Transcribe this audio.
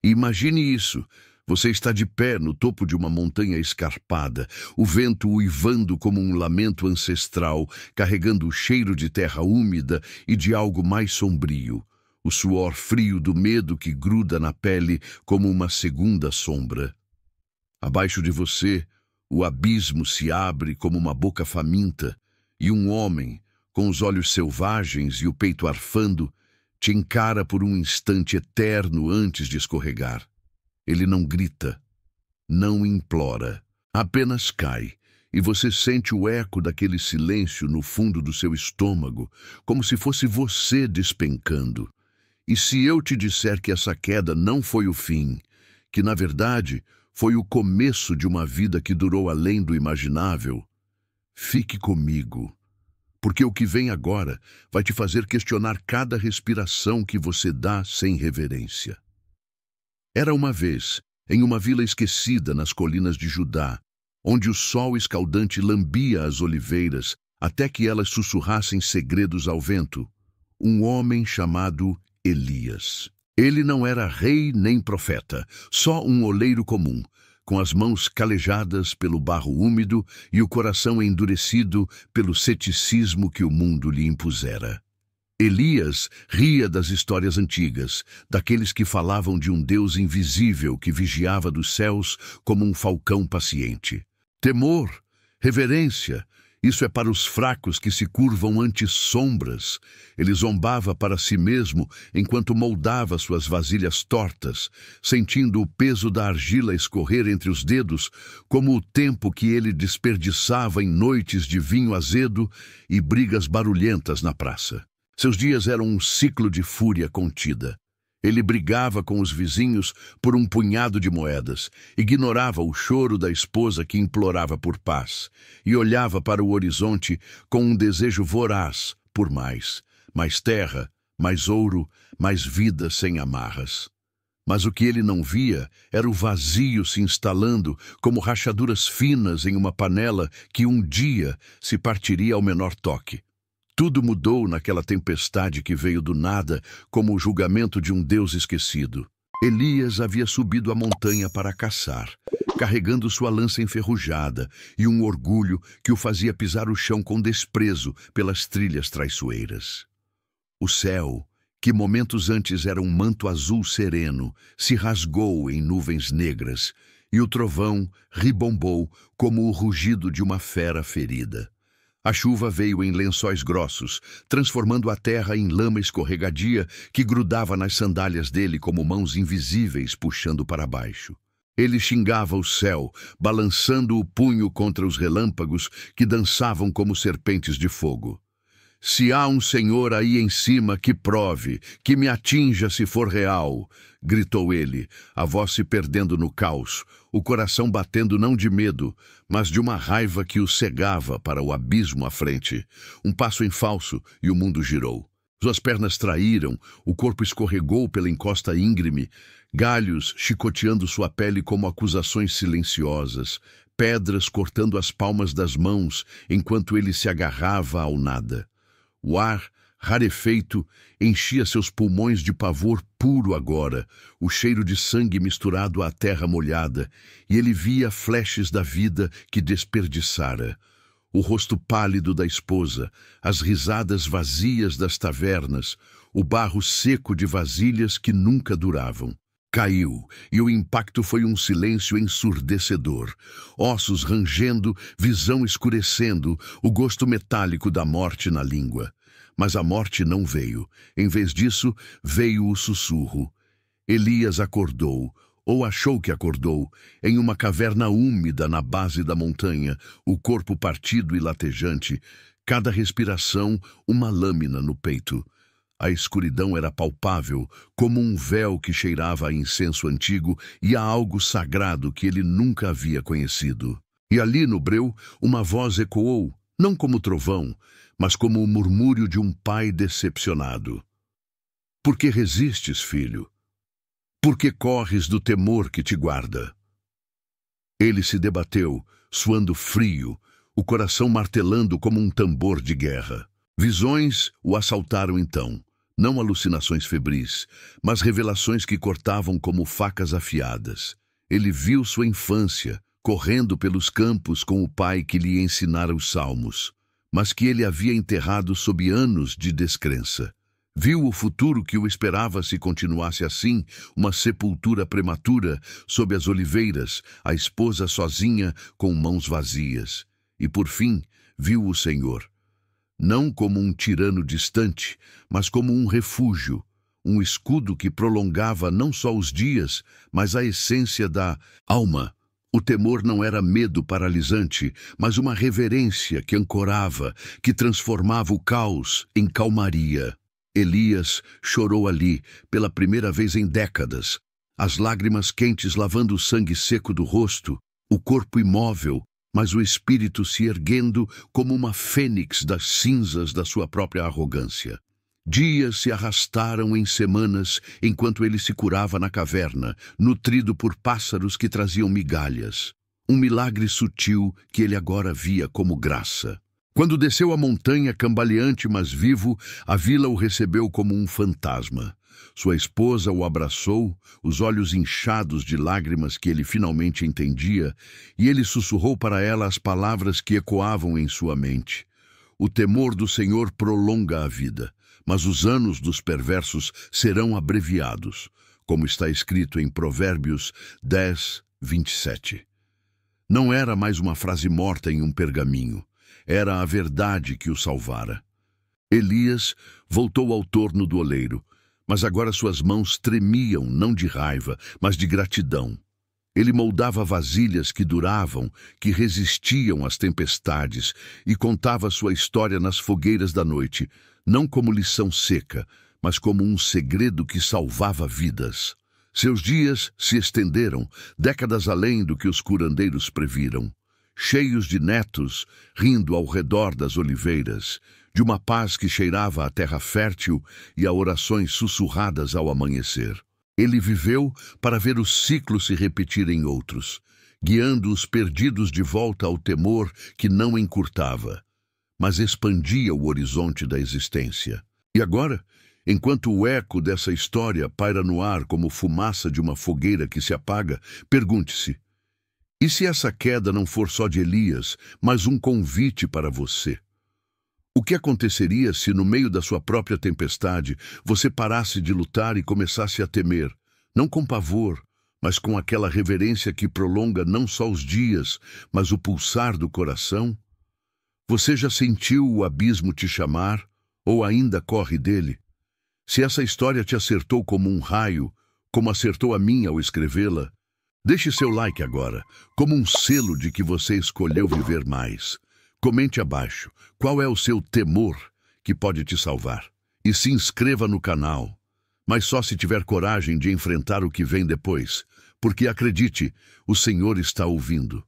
Imagine isso. Você está de pé no topo de uma montanha escarpada, o vento uivando como um lamento ancestral, carregando o cheiro de terra úmida e de algo mais sombrio, o suor frio do medo que gruda na pele como uma segunda sombra. Abaixo de você, o abismo se abre como uma boca faminta, e um homem, com os olhos selvagens e o peito arfando, te encara por um instante eterno antes de escorregar. Ele não grita, não implora, apenas cai, e você sente o eco daquele silêncio no fundo do seu estômago, como se fosse você despencando. E se eu te disser que essa queda não foi o fim, que na verdade foi o começo de uma vida que durou além do imaginável, fique comigo, porque o que vem agora vai te fazer questionar cada respiração que você dá sem reverência. Era uma vez, em uma vila esquecida nas colinas de Judá, onde o sol escaldante lambia as oliveiras até que elas sussurrassem segredos ao vento, um homem chamado Elias. Ele não era rei nem profeta, só um oleiro comum, com as mãos calejadas pelo barro úmido e o coração endurecido pelo ceticismo que o mundo lhe impusera. Elias ria das histórias antigas, daqueles que falavam de um Deus invisível que vigiava dos céus como um falcão paciente. Temor, reverência, isso é para os fracos que se curvam ante sombras. Ele zombava para si mesmo enquanto moldava suas vasilhas tortas, sentindo o peso da argila escorrer entre os dedos, como o tempo que ele desperdiçava em noites de vinho azedo e brigas barulhentas na praça. Seus dias eram um ciclo de fúria contida. Ele brigava com os vizinhos por um punhado de moedas, ignorava o choro da esposa que implorava por paz, e olhava para o horizonte com um desejo voraz por mais terra, mais ouro, mais vida sem amarras. Mas o que ele não via era o vazio se instalando como rachaduras finas em uma panela que um dia se partiria ao menor toque. Tudo mudou naquela tempestade que veio do nada, como o julgamento de um Deus esquecido. Elias havia subido a montanha para caçar, carregando sua lança enferrujada e um orgulho que o fazia pisar o chão com desprezo pelas trilhas traiçoeiras. O céu, que momentos antes era um manto azul sereno, se rasgou em nuvens negras, e o trovão ribombou como o rugido de uma fera ferida. A chuva veio em lençóis grossos, transformando a terra em lama escorregadia que grudava nas sandálias dele como mãos invisíveis puxando para baixo. Ele xingava o céu, balançando o punho contra os relâmpagos que dançavam como serpentes de fogo. Se há um Senhor aí em cima que prove, que me atinja se for real, gritou ele, a voz se perdendo no caos, o coração batendo não de medo, mas de uma raiva que o cegava para o abismo à frente. Um passo em falso e o mundo girou. Suas pernas traíram, o corpo escorregou pela encosta íngreme, galhos chicoteando sua pele como acusações silenciosas, pedras cortando as palmas das mãos enquanto ele se agarrava ao nada. O ar, rarefeito, enchia seus pulmões de pavor puro agora, o cheiro de sangue misturado à terra molhada, e ele via flashes da vida que desperdiçara. O rosto pálido da esposa, as risadas vazias das tavernas, o barro seco de vasilhas que nunca duravam. Caiu, e o impacto foi um silêncio ensurdecedor. Ossos rangendo, visão escurecendo, o gosto metálico da morte na língua. Mas a morte não veio. Em vez disso, veio o sussurro. Elias acordou, ou achou que acordou, em uma caverna úmida na base da montanha, o corpo partido e latejante, cada respiração uma lâmina no peito. A escuridão era palpável, como um véu que cheirava a incenso antigo e a algo sagrado que ele nunca havia conhecido. E ali no breu, uma voz ecoou, não como trovão, mas como o murmúrio de um pai decepcionado. Por que resistes, filho? Por que corres do temor que te guarda? Ele se debateu, suando frio, o coração martelando como um tambor de guerra. Visões o assaltaram então. Não alucinações febris, mas revelações que cortavam como facas afiadas. Ele viu sua infância, correndo pelos campos com o pai que lhe ensinara os salmos, mas que ele havia enterrado sob anos de descrença. Viu o futuro que o esperava se continuasse assim, uma sepultura prematura sob as oliveiras, a esposa sozinha com mãos vazias. E por fim, viu o Senhor, não como um tirano distante, mas como um refúgio, um escudo que prolongava não só os dias, mas a essência da alma. O temor não era medo paralisante, mas uma reverência que ancorava, que transformava o caos em calmaria. Elias chorou ali, pela primeira vez em décadas, as lágrimas quentes lavando o sangue seco do rosto, o corpo imóvel, mas o espírito se erguendo como uma fênix das cinzas da sua própria arrogância. Dias se arrastaram em semanas enquanto ele se curava na caverna, nutrido por pássaros que traziam migalhas. Um milagre sutil que ele agora via como graça. Quando desceu a montanha, cambaleante mas vivo, a vila o recebeu como um fantasma. Sua esposa o abraçou, os olhos inchados de lágrimas que ele finalmente entendia, e ele sussurrou para ela as palavras que ecoavam em sua mente. O temor do Senhor prolonga a vida, mas os anos dos perversos serão abreviados, como está escrito em Provérbios 10, 27. Não era mais uma frase morta em um pergaminho. Era a verdade que o salvara. Elias voltou ao torno do oleiro, mas agora suas mãos tremiam não de raiva, mas de gratidão. Ele moldava vasilhas que duravam, que resistiam às tempestades, e contava sua história nas fogueiras da noite, não como lição seca, mas como um segredo que salvava vidas. Seus dias se estenderam, décadas além do que os curandeiros previram. Cheios de netos, rindo ao redor das oliveiras, de uma paz que cheirava a terra fértil e a orações sussurradas ao amanhecer. Ele viveu para ver o ciclo se repetir em outros, guiando os perdidos de volta ao temor que não encurtava, mas expandia o horizonte da existência. E agora, enquanto o eco dessa história paira no ar como fumaça de uma fogueira que se apaga, pergunte-se: e se essa queda não for só de Elias, mas um convite para você? O que aconteceria se, no meio da sua própria tempestade, você parasse de lutar e começasse a temer, não com pavor, mas com aquela reverência que prolonga não só os dias, mas o pulsar do coração? Você já sentiu o abismo te chamar, ou ainda corre dele? Se essa história te acertou como um raio, como acertou a minha ao escrevê-la, deixe seu like agora, como um selo de que você escolheu viver mais. Comente abaixo qual é o seu temor que pode te salvar. E se inscreva no canal, mas só se tiver coragem de enfrentar o que vem depois, porque acredite, o Senhor está ouvindo.